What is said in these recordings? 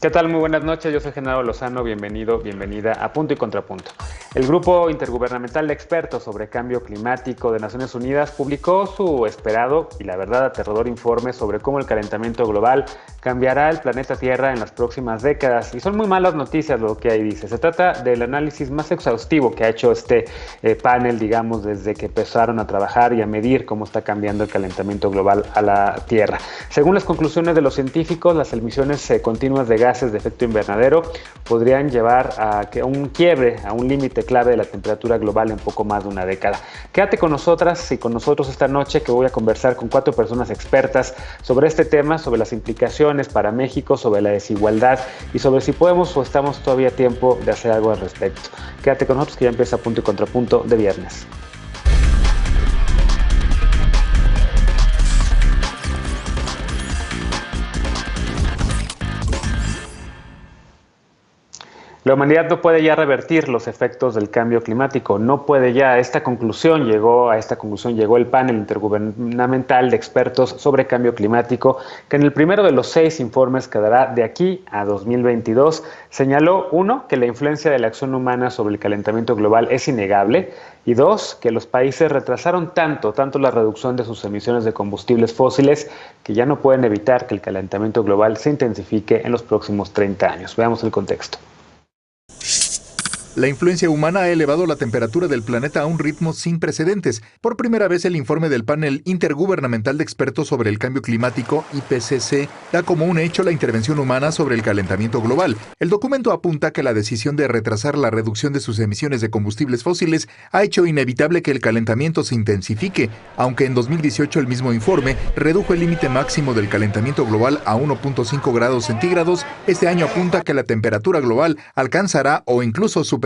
¿Qué tal? Muy buenas noches, yo soy Genaro Lozano, bienvenida a Punto y Contrapunto. El Grupo Intergubernamental de Expertos sobre Cambio Climático de Naciones Unidas publicó su esperado y la verdad aterrador informe sobre cómo el calentamiento global cambiará el planeta Tierra en las próximas décadas. Y son muy malas noticias lo que ahí dice. Se trata del análisis más exhaustivo que ha hecho este panel, digamos, desde que empezaron a trabajar y a medir cómo está cambiando el calentamiento global a la Tierra. Según las conclusiones de los científicos, las emisiones continuas de gases de efecto invernadero podrían llevar a un quiebre, a un límite clave de la temperatura global en poco más de una década. Quédate con nosotras y con nosotros esta noche, que voy a conversar con 4 personas expertas sobre este tema, sobre las implicaciones para México, sobre la desigualdad y sobre si podemos o estamos todavía a tiempo de hacer algo al respecto. Quédate con nosotros, que ya empieza Punto y Contrapunto de viernes. La humanidad no puede ya revertir los efectos del cambio climático, no puede ya. A esta conclusión llegó el panel intergubernamental de expertos sobre cambio climático, que en el primero de los 6 informes que dará de aquí a 2022 señaló: 1, que la influencia de la acción humana sobre el calentamiento global es innegable, y 2, que los países retrasaron tanto la reducción de sus emisiones de combustibles fósiles que ya no pueden evitar que el calentamiento global se intensifique en los próximos 30 años. Veamos el contexto. La influencia humana ha elevado la temperatura del planeta a un ritmo sin precedentes. Por primera vez, el informe del Panel Intergubernamental de Expertos sobre el Cambio Climático, IPCC, da como un hecho la intervención humana sobre el calentamiento global. El documento apunta que la decisión de retrasar la reducción de sus emisiones de combustibles fósiles ha hecho inevitable que el calentamiento se intensifique, aunque en 2018 el mismo informe redujo el límite máximo del calentamiento global a 1.5 grados centígrados. Este año apunta que la temperatura global alcanzará o incluso superará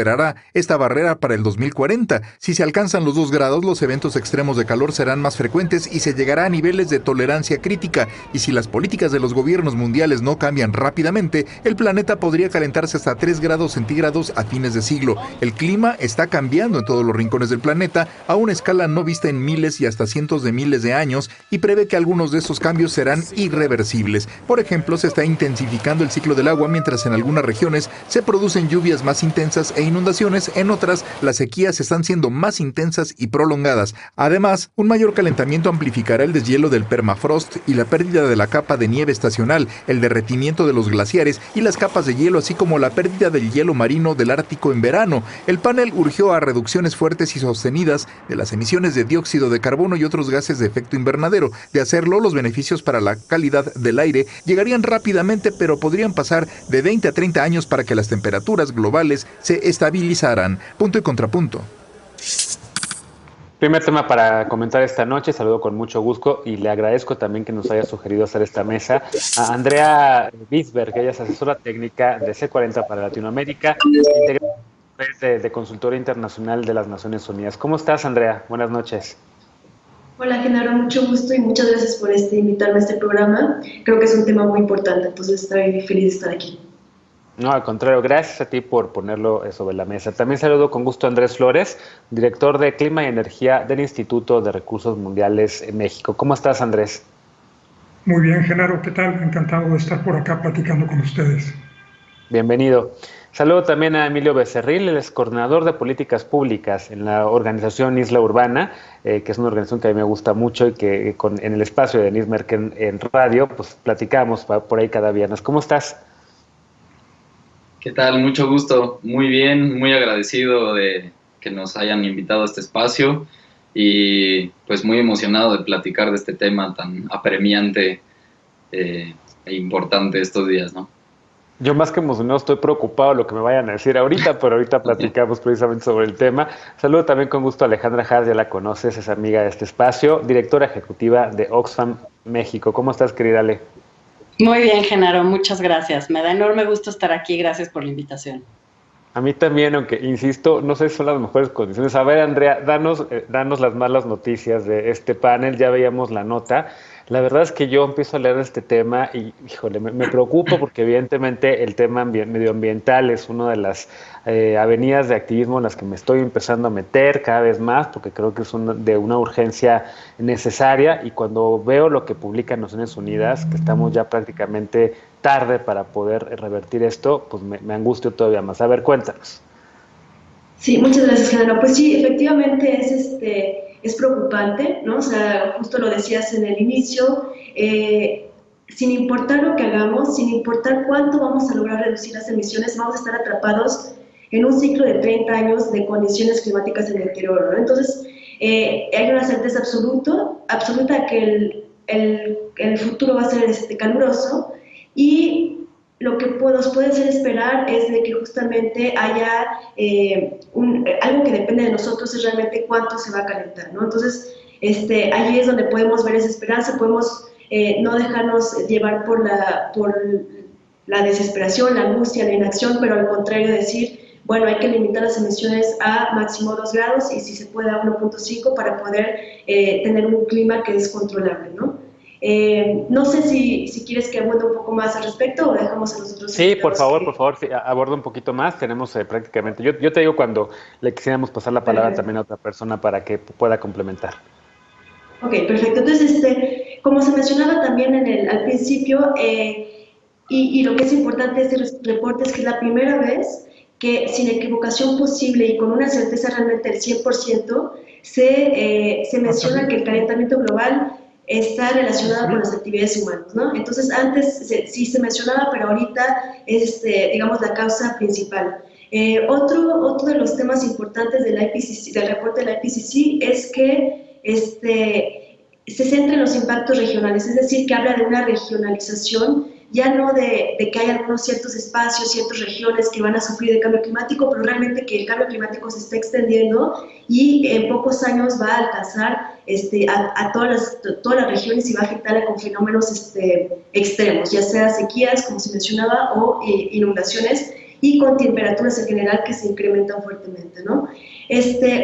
esta barrera para el 2040. Si se alcanzan los 2 grados, los eventos extremos de calor serán más frecuentes y se llegará a niveles de tolerancia crítica. Y si las políticas de los gobiernos mundiales no cambian rápidamente, el planeta podría calentarse hasta 3 grados centígrados a fines de siglo. El clima está cambiando en todos los rincones del planeta a una escala no vista en miles y hasta cientos de miles de años, y prevé que algunos de esos cambios serán irreversibles. Por ejemplo, se está intensificando el ciclo del agua, mientras en algunas regiones se producen lluvias más intensas e inundaciones. En otras, las sequías están siendo más intensas y prolongadas. Además, un mayor calentamiento amplificará el deshielo del permafrost y la pérdida de la capa de nieve estacional, el derretimiento de los glaciares y las capas de hielo, así como la pérdida del hielo marino del Ártico en verano. El panel urgió a reducciones fuertes y sostenidas de las emisiones de dióxido de carbono y otros gases de efecto invernadero. De hacerlo, los beneficios para la calidad del aire llegarían rápidamente, pero podrían pasar de 20 a 30 años para que las temperaturas globales se estabilizarán. Punto y Contrapunto. Primer tema para comentar esta noche. Saludo con mucho gusto y le agradezco también que nos haya sugerido hacer esta mesa a Andrea Wiesberg, que ella es asesora técnica de C40 para Latinoamérica, integrante de Consultoría Internacional de las Naciones Unidas. ¿Cómo estás, Andrea? Buenas noches. Hola, Genaro, mucho gusto y muchas gracias por invitarme a este programa. Creo que es un tema muy importante, entonces estoy feliz de estar aquí. No, al contrario, gracias a ti por ponerlo sobre la mesa. También saludo con gusto a Andrés Flores, director de Clima y Energía del Instituto de Recursos Mundiales en México. ¿Cómo estás, Andrés? Muy bien, Genaro, ¿qué tal? Encantado de estar por acá platicando con ustedes. Bienvenido. Saludo también a Emilio Becerril, el coordinador de políticas públicas en la organización Isla Urbana, que es una organización que a mí me gusta mucho y que en el espacio de Denise Merkel en radio, pues platicamos por ahí cada viernes. ¿Cómo estás? ¿Qué tal? Mucho gusto. Muy bien, muy agradecido de que nos hayan invitado a este espacio y pues muy emocionado de platicar de este tema tan apremiante e importante estos días, ¿no? Yo más que emocionado estoy preocupado de lo que me vayan a decir ahorita, pero ahorita platicamos precisamente sobre el tema. Saludo también con gusto a Alejandra Haas, ya la conoces, es amiga de este espacio, directora ejecutiva de Oxfam México. ¿Cómo estás, querida Ale? Muy bien, Genaro, muchas gracias. Me da enorme gusto estar aquí, gracias por la invitación. A mí también, aunque insisto, no sé si son las mejores condiciones. A ver, Andrea, danos las malas noticias de este panel, ya veíamos la nota. La verdad es que yo empiezo a leer este tema y, híjole, me preocupo porque evidentemente el tema medioambiental es una de las avenidas de activismo en las que me estoy empezando a meter cada vez más, porque creo que es de una urgencia necesaria, y cuando veo lo que publican Naciones Unidas, que estamos ya prácticamente tarde para poder revertir esto, pues me angustio todavía más. A ver, cuéntanos. Sí, muchas gracias, Genaro. Pues sí, efectivamente es preocupante, ¿no? O sea, justo lo decías en el inicio, sin importar lo que hagamos, sin importar cuánto vamos a lograr reducir las emisiones, vamos a estar atrapados en un ciclo de 30 años de condiciones climáticas en deterioro, ¿no? Entonces, hay una certeza absoluta que el futuro va a ser caluroso, y lo que nos puede hacer esperar es de que justamente haya algo que depende de nosotros, es realmente cuánto se va a calentar, ¿no? Entonces, allí es donde podemos ver esa esperanza, podemos no dejarnos llevar por la desesperación, la angustia, la inacción, pero al contrario decir, bueno, hay que limitar las emisiones a máximo 2 grados y si se puede a 1.5 para poder tener un clima que es controlable, ¿no? No sé si quieres que aborde un poco más al respecto o dejamos a los otros. Sí, por favor, sí, aborda un poquito más. Tenemos prácticamente, yo te digo cuando le quisiéramos pasar la palabra también a otra persona para que pueda complementar. Ok, perfecto. Entonces, como se mencionaba también al principio, y lo que es importante de este reporte es que es la primera vez que sin equivocación posible y con una certeza realmente del 100%, se menciona que el calentamiento global está relacionado con las actividades humanas, ¿no? Entonces, antes sí se mencionaba, pero ahorita es, digamos, la causa principal. Otro de los temas importantes del reporte de la IPCC es que se centra en los impactos regionales, es decir, que habla de una regionalización, ya no de que hay algunos ciertos espacios, ciertas regiones que van a sufrir de cambio climático, pero realmente que el cambio climático se está extendiendo y en pocos años va a alcanzar a todas las regiones y va a afectar con fenómenos extremos, ya sea sequías, como se mencionaba, o inundaciones, y con temperaturas en general que se incrementan fuertemente, ¿no?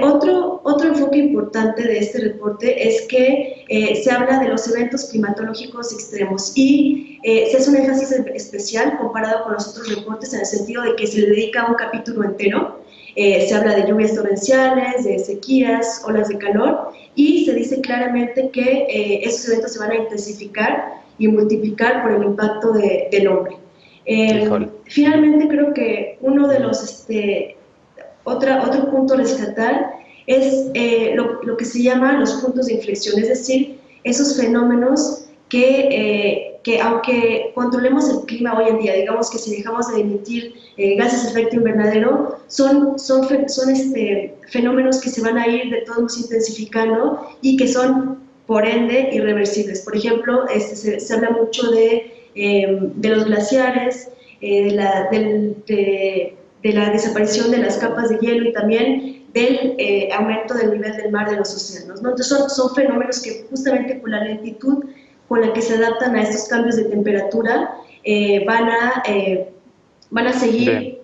Otro enfoque importante de este reporte es que se habla de los eventos climatológicos extremos y se hace un énfasis especial comparado con los otros reportes en el sentido de que se le dedica un capítulo entero. Se habla de lluvias torrenciales, de sequías, olas de calor, y se dice claramente que esos eventos se van a intensificar y multiplicar por el impacto del hombre. Finalmente, creo que uno de los otro punto a rescatar es lo que se llama los puntos de inflexión, es decir, esos fenómenos que aunque controlemos el clima hoy en día, digamos que si dejamos de emitir gases de efecto invernadero, son fenómenos que se van a ir de todos intensificando y que son, por ende, irreversibles. Por ejemplo, se habla mucho de los glaciares, de la desaparición de las capas de hielo y también del aumento del nivel del mar de los océanos, ¿no? Entonces son fenómenos que justamente por la lentitud con la que se adaptan a estos cambios de temperatura van a seguir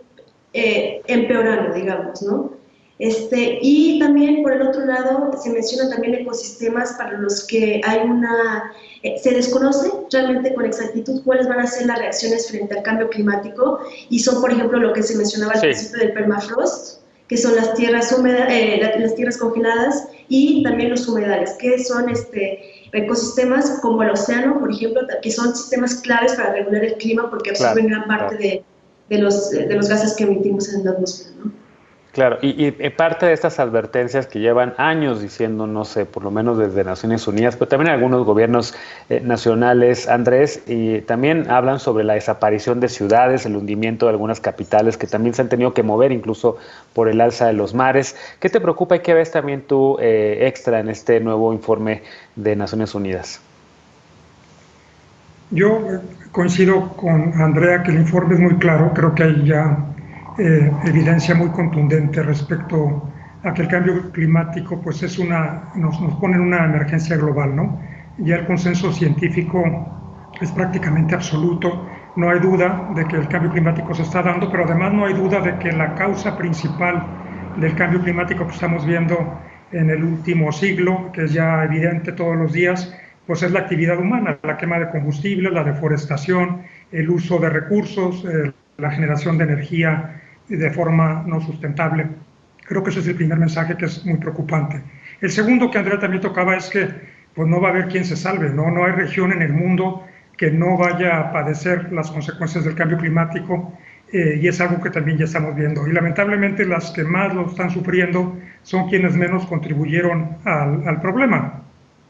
empeorando, digamos, ¿no? Y también por el otro lado se menciona también ecosistemas para los que hay se desconoce realmente con exactitud cuáles van a ser las reacciones frente al cambio climático, y son, por ejemplo, lo que se mencionaba al principio del permafrost, que son las tierras húmedas, las tierras congeladas, y también los humedales, que son ecosistemas como el océano, por ejemplo, que son sistemas claves para regular el clima porque absorben gran parte de los gases que emitimos en la atmósfera, ¿no? Claro, y parte de estas advertencias que llevan años diciendo, no sé, por lo menos desde Naciones Unidas, pero también algunos gobiernos nacionales, Andrés, y también hablan sobre la desaparición de ciudades, el hundimiento de algunas capitales que también se han tenido que mover incluso por el alza de los mares. ¿Qué te preocupa y qué ves también tú extra en este nuevo informe de Naciones Unidas? Yo coincido con Andrea que el informe es muy claro, creo que hay ya evidencia muy contundente respecto a que el cambio climático pues nos pone en una emergencia global, ¿no? Ya el consenso científico es prácticamente absoluto, no hay duda de que el cambio climático se está dando, pero además no hay duda de que la causa principal del cambio climático que estamos viendo en el último siglo, que es ya evidente todos los días, pues es la actividad humana, la quema de combustibles, la deforestación, el uso de recursos, la generación de energía de forma no sustentable. Creo que ese es el primer mensaje que es muy preocupante. El segundo que Andrea también tocaba es que pues no va a haber quien se salve, ¿no? No hay región en el mundo que no vaya a padecer las consecuencias del cambio climático, y es algo que también ya estamos viendo. Y lamentablemente las que más lo están sufriendo son quienes menos contribuyeron al problema.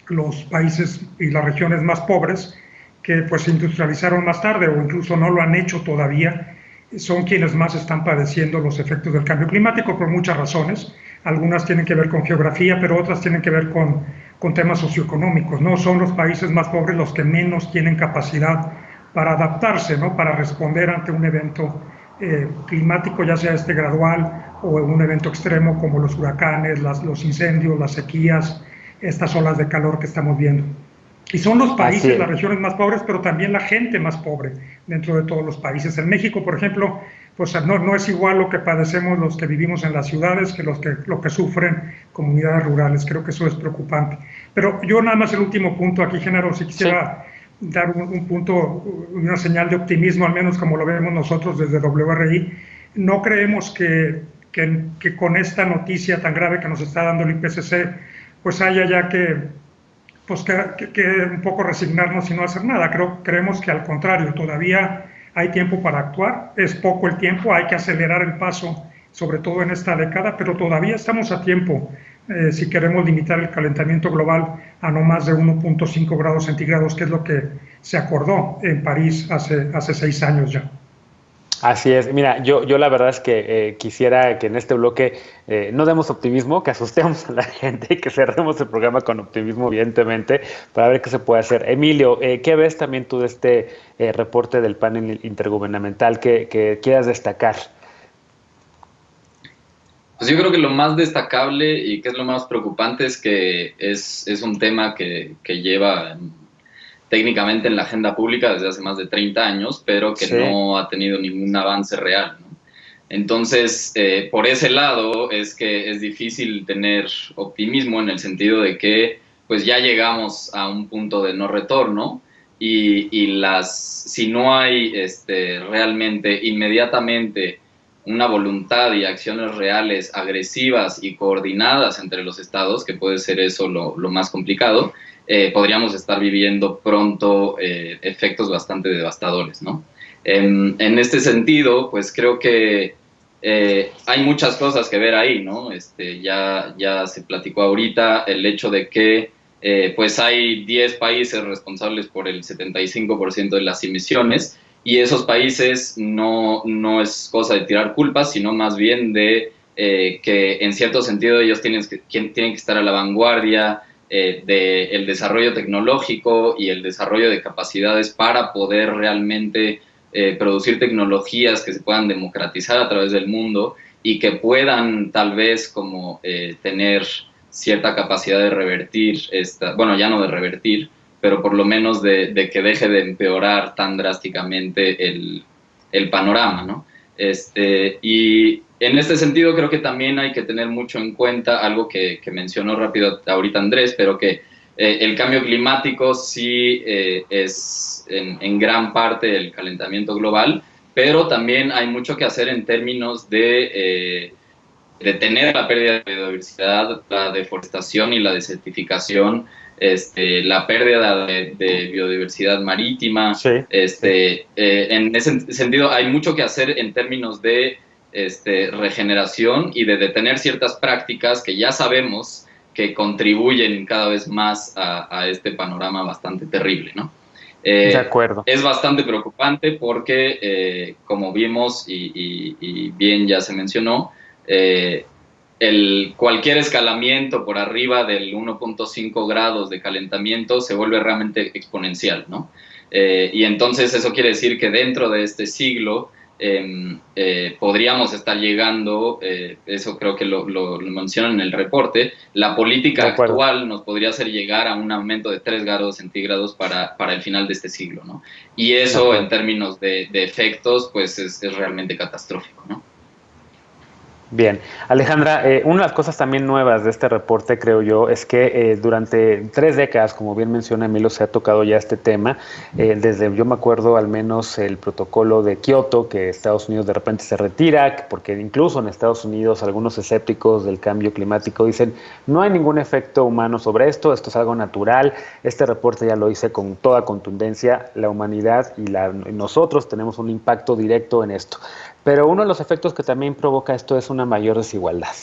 Los países y las regiones más pobres, que pues se industrializaron más tarde o incluso no lo han hecho todavía, son quienes más están padeciendo los efectos del cambio climático por muchas razones. Algunas tienen que ver con geografía, pero otras tienen que ver con temas socioeconómicos, ¿no? Son los países más pobres los que menos tienen capacidad para adaptarse, ¿no? Para responder ante un evento climático, ya sea gradual o un evento extremo como los huracanes, los incendios, las sequías, estas olas de calor que estamos viendo. Y son los países, las regiones más pobres, pero también la gente más pobre dentro de todos los países. En México, por ejemplo, pues no es igual lo que padecemos los que vivimos en las ciudades que lo que sufren comunidades rurales. Creo que eso es preocupante. Pero yo nada más el último punto aquí, Genaro, si quisiera dar un punto, una señal de optimismo, al menos como lo vemos nosotros desde WRI. No creemos que con esta noticia tan grave que nos está dando el IPCC, pues haya ya que un poco resignarnos y no hacer nada. Creemos que al contrario, todavía hay tiempo para actuar, es poco el tiempo, hay que acelerar el paso, sobre todo en esta década, pero todavía estamos a tiempo si queremos limitar el calentamiento global a no más de 1.5 grados centígrados, que es lo que se acordó en París hace 6 años ya. Así es. Mira, yo la verdad es que quisiera que en este bloque no demos optimismo, que asustemos a la gente y que cerremos el programa con optimismo, evidentemente, para ver qué se puede hacer. Emilio, ¿qué ves también tú de este reporte del panel intergubernamental que quieras destacar? Pues yo creo que lo más destacable y que es lo más preocupante es que es un tema que lleva técnicamente en la agenda pública desde hace más de 30 años, pero que no ha tenido ningún avance real, ¿no? Entonces, por ese lado es que es difícil tener optimismo en el sentido de que pues ya llegamos a un punto de no retorno y si no hay realmente inmediatamente una voluntad y acciones reales, agresivas y coordinadas entre los estados, que puede ser eso lo más complicado, podríamos estar viviendo pronto efectos bastante devastadores, ¿no? En este sentido, pues creo que hay muchas cosas que ver ahí, ¿no? Ya se platicó ahorita el hecho de que pues hay 10 países responsables por el 75% de las emisiones, y esos países no es cosa de tirar culpas, sino más bien de que en cierto sentido ellos tienen que estar a la vanguardia del desarrollo tecnológico y el desarrollo de capacidades para poder realmente producir tecnologías que se puedan democratizar a través del mundo y que puedan tal vez como tener cierta capacidad de revertir, bueno, ya no de revertir, pero por lo menos de que deje de empeorar tan drásticamente el panorama, ¿no? Y en este sentido creo que también hay que tener mucho en cuenta algo que mencionó rápido ahorita Andrés, pero que el cambio climático sí es en gran parte el calentamiento global, pero también hay mucho que hacer en términos de detener la pérdida de biodiversidad, la deforestación y la desertificación, la pérdida de biodiversidad marítima. Sí. En ese sentido hay mucho que hacer en términos de regeneración y de detener ciertas prácticas que ya sabemos que contribuyen cada vez más a este panorama bastante terrible, ¿no? De acuerdo. Es bastante preocupante porque, como vimos y bien ya se mencionó, cualquier escalamiento por arriba del 1.5 grados de calentamiento se vuelve realmente exponencial, ¿no? Y entonces eso quiere decir que dentro de este siglo podríamos estar llegando, eso creo que lo mencionan en el reporte, la política actual nos podría hacer llegar a un aumento de 3 grados centígrados para el final de este siglo, ¿no? Y eso en términos de efectos pues es realmente catastrófico, ¿no? Bien, Alejandra, una de las cosas también nuevas de este reporte, creo yo, es que durante 3 décadas, como bien menciona Emilio, se ha tocado ya este tema. Desde, yo me acuerdo al menos el protocolo de Kioto, que Estados Unidos de repente se retira, porque incluso en Estados Unidos algunos escépticos del cambio climático dicen no hay ningún efecto humano sobre esto es algo natural. Este reporte ya lo dice con toda contundencia, la humanidad y nosotros tenemos un impacto directo en esto. Pero uno de los efectos que también provoca esto es una mayor desigualdad.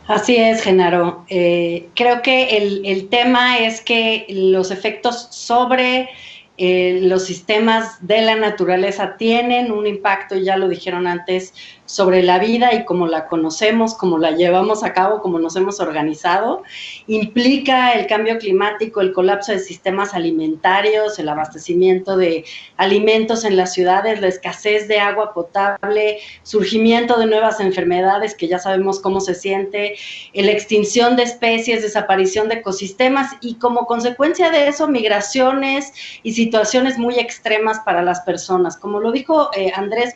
Así es, Genaro. Creo que el tema es que los efectos sobre los sistemas de la naturaleza tienen un impacto, ya lo dijeron antes, sobre la vida y cómo la conocemos, cómo la llevamos a cabo, cómo nos hemos organizado. Implica el cambio climático, el colapso de sistemas alimentarios, el abastecimiento de alimentos en las ciudades, la escasez de agua potable, surgimiento de nuevas enfermedades que ya sabemos cómo se siente, la extinción de especies, desaparición de ecosistemas y como consecuencia de eso, migraciones y situaciones muy extremas para las personas. Como lo dijo Andrés,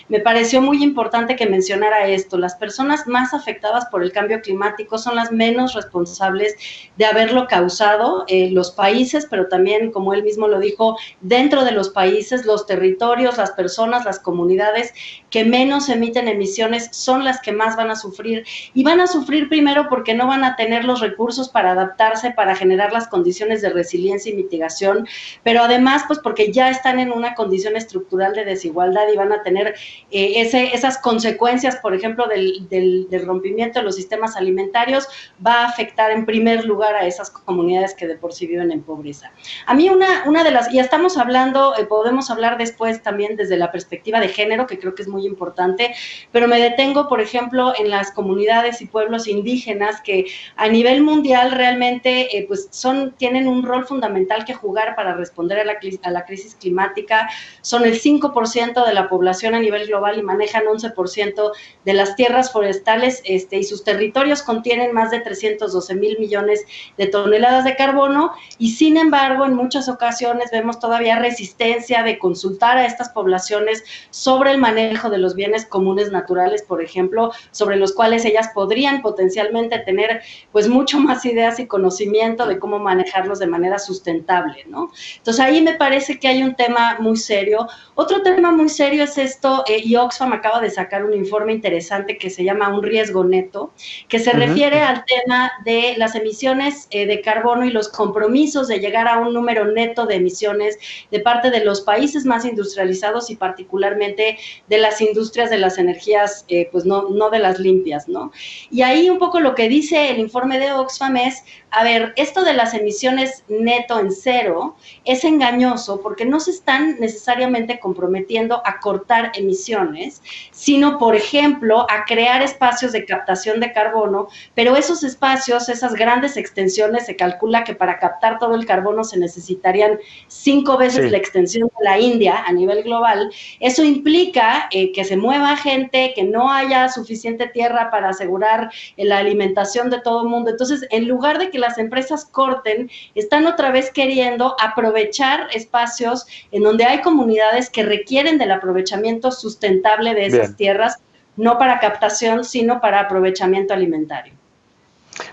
me pareció muy importante que mencionara esto. Las personas más afectadas por el cambio climático son las menos responsables de haberlo causado, los países, pero también, como él mismo lo dijo, dentro de los países, los territorios, las personas, las comunidades que menos emiten emisiones son las que más van a sufrir. Y van a sufrir primero porque no van a tener los recursos para adaptarse, para generar las condiciones de resiliencia y mitigación, pero además, pues porque ya están en una condición estructural de desigualdad y van a tener esas consecuencias, por ejemplo, del rompimiento de los sistemas alimentarios, va a afectar en primer lugar a esas comunidades que de por sí viven en pobreza. A mí una de las, ya estamos hablando, podemos hablar después también desde la perspectiva de género, que creo que es muy importante, pero me detengo, por ejemplo, en las comunidades y pueblos indígenas que a nivel mundial realmente pues tienen un rol fundamental que jugar para responder a la crisis climática. Son el 5% de la población a nivel global y manejan 11% de las tierras forestales y sus territorios contienen más de 312,000 millones de toneladas de carbono y sin embargo en muchas ocasiones vemos todavía resistencia de consultar a estas poblaciones sobre el manejo de los bienes comunes naturales, por ejemplo, sobre los cuales ellas podrían potencialmente tener pues mucho más ideas y conocimiento de cómo manejarlos de manera sustentable, ¿no? Entonces ahí me parece que hay un tema muy serio. Otro tema muy serio es esto, y Oxfam acaba de sacar un informe interesante que se llama Un riesgo neto, que se refiere al tema de las emisiones de carbono y los compromisos de llegar a un número neto de emisiones de parte de los países más industrializados y particularmente de las industrias de las energías, pues no de las limpias, ¿no? Y ahí un poco lo que dice el informe de Oxfam es, a ver, esto de las emisiones neto en cero es engañoso porque no se están necesariamente comprometiendo a cortar emisiones, sino, por ejemplo, a crear espacios de captación de carbono, pero esos espacios, esas grandes extensiones, se calcula que para captar todo el carbono se necesitarían 5 veces la extensión de la India a nivel global. Eso implica que se mueva gente, que no haya suficiente tierra para asegurar la alimentación de todo el mundo. Entonces, en lugar de que las empresas corten, están otra vez queriendo aprovechar espacios en donde hay comunidades que requieren del aprovechamiento sustentable de esas tierras, no para captación, sino para aprovechamiento alimentario.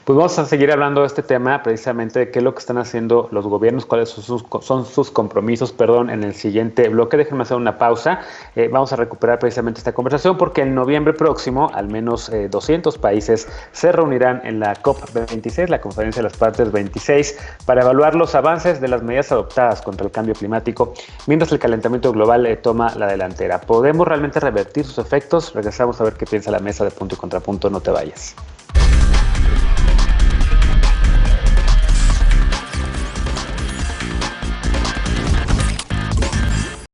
Pues vamos a seguir hablando de este tema, precisamente de qué es lo que están haciendo los gobiernos, cuáles son sus compromisos, en el siguiente bloque. Déjenme hacer una pausa. Vamos a recuperar precisamente esta conversación porque en noviembre próximo, al menos 200 países se reunirán en la COP26, la Conferencia de las Partes 26, para evaluar los avances de las medidas adoptadas contra el cambio climático, mientras el calentamiento global toma la delantera. ¿Podemos realmente revertir sus efectos? Regresamos a ver qué piensa la mesa de Punto y Contrapunto. No te vayas.